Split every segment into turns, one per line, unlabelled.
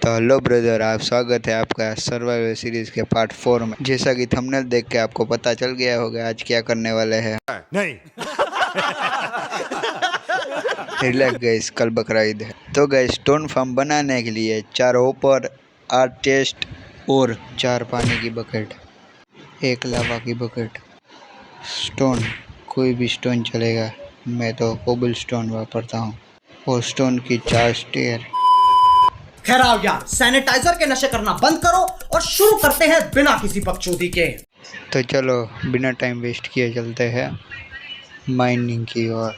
तो hello brother, आप स्वागत है आपका सर्वाइवल सीरीज के पार्ट 4 में। जैसा कि थंबनेल देख के आपको पता चल गया होगा आज क्या करने वाले हैं।
नहीं।
रिलैक्स गाइस, कल बकरा ईद है। तो गाइस, स्टोन फार्म बनाने के लिए 4 होपर, 8 चेस्ट और 4 पानी की बकेट, 1 लावा की बकेट। स्टोन, कोई भी स्टोन चलेगा, मैं तो कोबल स्टोन वापरता हूँ। और स्टोन की 4 स्टेयर।
खैर आओ यार, सैनिटाइजर के नशे करना बंद करो और शुरू करते हैं बिना किसी बकचोदी के।
तो चलो बिना टाइम वेस्ट किए चलते हैं माइनिंग की ओर।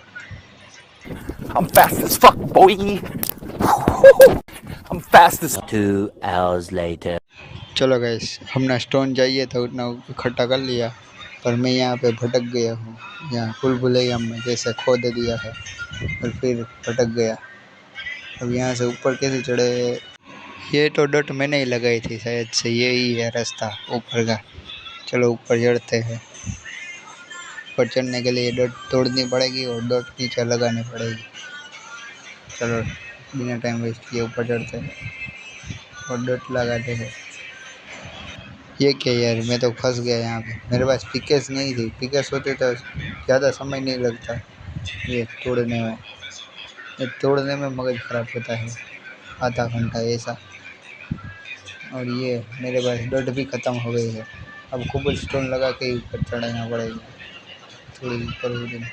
I'm fast as fuck, boy. I'm fast as 2 hours later.
चलो गैस, हमने स्टोन चाहिए था उतना इकट्ठा कर लिया, पर मैं यहाँ पे भटक गया हूँ। यहाँ भूलभुलैया में जैसे खोद दिया है और फिर भटक गया। अब यहाँ से ऊपर कैसे चढ़े? ये तो डट मैंने ही लगाई थी शायद से, यही है रास्ता ऊपर का। चलो ऊपर चढ़ते हैं। ऊपर चढ़ने के लिए डट तोड़नी पड़ेगी और डट नीचे लगानी पड़ेगी। चलो बिना टाइम वेस्ट किए ऊपर चढ़ते हैं और डट लगाते हैं। ये क्या यार, मैं तो फंस गया यहाँ पे। मेरे पास पिकेस नहीं थी, पिकेस होते तो ज़्यादा समय नहीं लगता ये तोड़ने में। ये तोड़ने में मगज ख़राब होता है आधा घंटा ऐसा। और ये मेरे पास डट भी ख़त्म हो गई है। अब कोबल स्टोन लगा के ऊपर चढ़ाना पड़ेगा, थोड़ी ऊपर हो गई।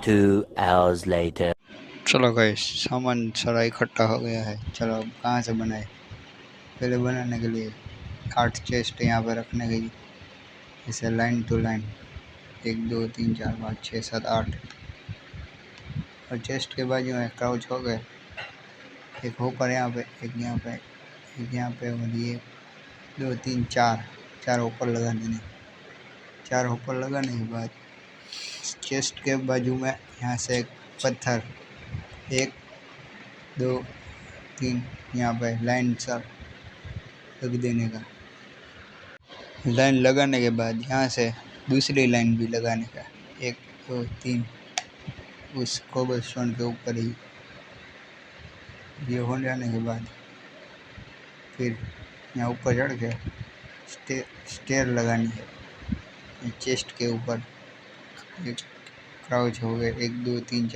Two hours later.
चलो गाइस, सामान सारा इकट्ठा हो गया है। चलो अब कहाँ से बनाए? पहले बनाने के लिए 8 चेस्ट यहाँ पर रखने गई, जैसे लाइन टू लाइन, 1 2 3 4 5 6 7 8। और चेस्ट के बाजू में क्राउच हो गए। एक ऊपर यहाँ पे, एक यहाँ पे, एक यहाँ पे, और ये 2 3 4 ऊपर लगा देने। 4 ऊपर लगाने के बाद चेस्ट के बाजू में यहाँ से एक पत्थर, 1 2 3 यहाँ पे लाइन सा लग देने का। लाइन लगाने के बाद यहाँ से दूसरी लाइन भी लगाने का, 1 2 3, उस कोबल स्टोन के ऊपर ही। ये हो जाने के बाद फिर यहाँ ऊपर चढ़ के स्टेयर लगानी है चेस्ट के ऊपर। एक क्राउच हो गए, 1 2 3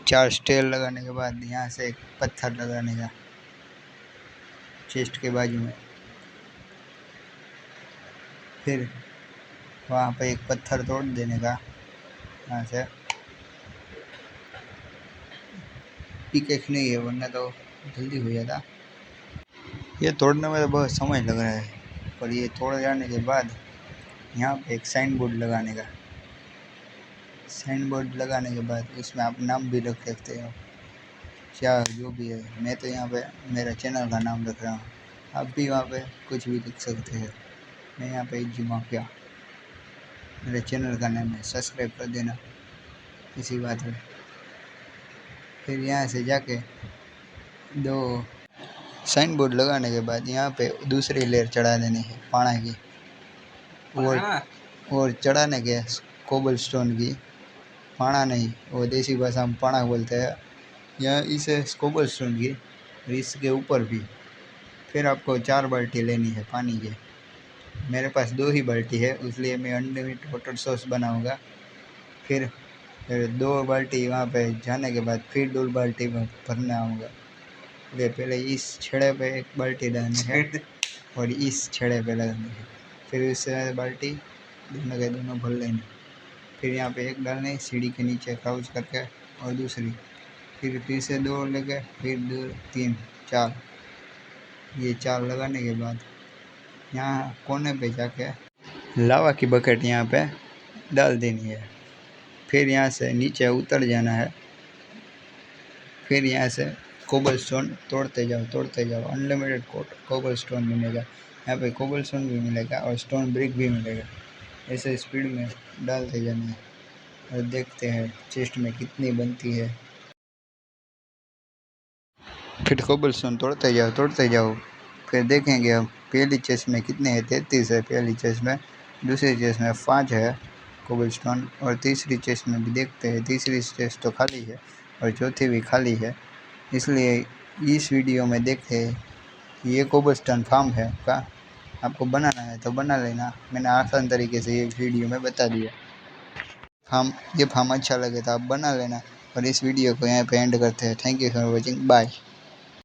4 स्टेयर लगाने के बाद यहाँ से एक पत्थर लगाने का चेस्ट के बाजू में। फिर वहाँ पे एक पत्थर तोड़ देने का यहाँ से। पिकेक्स नहीं है वरना तो जल्दी हो जाता। ये तोड़ने में तो बहुत समय लग रहा है, पर ये तोड़ जाने के बाद यहाँ पे एक साइन बोर्ड लगाने का। साइन बोर्ड लगाने के बाद उसमें आप नाम भी रख सकते हो, क्या जो भी है। मैं तो यहाँ पे मेरा चैनल का नाम रख रहा हूँ, आप भी वहाँ पे कुछ भी लिख सकते हैं। मैं यहाँ पे जी माफिया मेरे चैनल का नाम है, सब्सक्राइब कर देना इसी बात में। फिर यहाँ से जाके 2 साइन बोर्ड लगाने के बाद यहाँ पे दूसरी लेयर चढ़ा देनी है पाना की, और चढ़ाने के कोबल स्टोन की। पाना नहीं, वो देसी भाषा में पाना बोलते हैं। यहाँ इसे कोबल स्टोन की, और इसके ऊपर भी। फिर आपको 4 बाल्टी लेनी है पानी के। मेरे पास 2 ही बाल्टी है, इसलिए मैं अनलिमिटेड वाटर सॉस बनाऊँगा। फिर 2 बाल्टी वहाँ पे जाने के बाद फिर 2 बाल्टी में भरना आऊँगा। पहले इस छेड़े पे 1 बाल्टी डालनी है और इस छेड़े पे लगानी है। फिर इससे बाल्टी दोनों के दोनों भर लेनी। फिर यहाँ पे 1 डालनी सीढ़ी के नीचे क्राउच करके, और दूसरी फिर से 2 लगे, फिर 2 3 4। ये 4 लगाने के बाद यहाँ कोने पे जाके लावा की बकेट यहाँ पे डाल देनी है। फिर यहाँ से नीचे उतर जाना है। फिर यहाँ से कोबल स्टोन तोड़ते जाओ। अनलिमिटेड कोबल स्टोन मिलेगा यहाँ पे। कोबल स्टोन भी मिलेगा और स्टोन ब्रिक भी मिलेगा। ऐसे स्पीड में डालते जाना है और देखते हैं चेस्ट में कितनी बनती है। फिर कोबल स्टोन तोड़ते जाओ। फिर देखेंगे हम पहली चेस्ट में कितने हैं। 33 है पहली चेस्ट में, दूसरी चेस्ट में 5 है कोबलस्टोन, और तीसरी चेस्ट में भी देखते हैं। तीसरी चेस्ट तो खाली है और चौथी भी खाली है। इसलिए इस वीडियो में देखते हैं कि ये कोबलस्टोन फार्म है का आपको बनाना है तो बना लेना। मैंने आसान तरीके से ये वीडियो में बता दिया। ये फार्म अच्छा लगे तो आप बना लेना। और इस वीडियो को यहाँ पे एंड करते हैं। Thank you for watching, bye.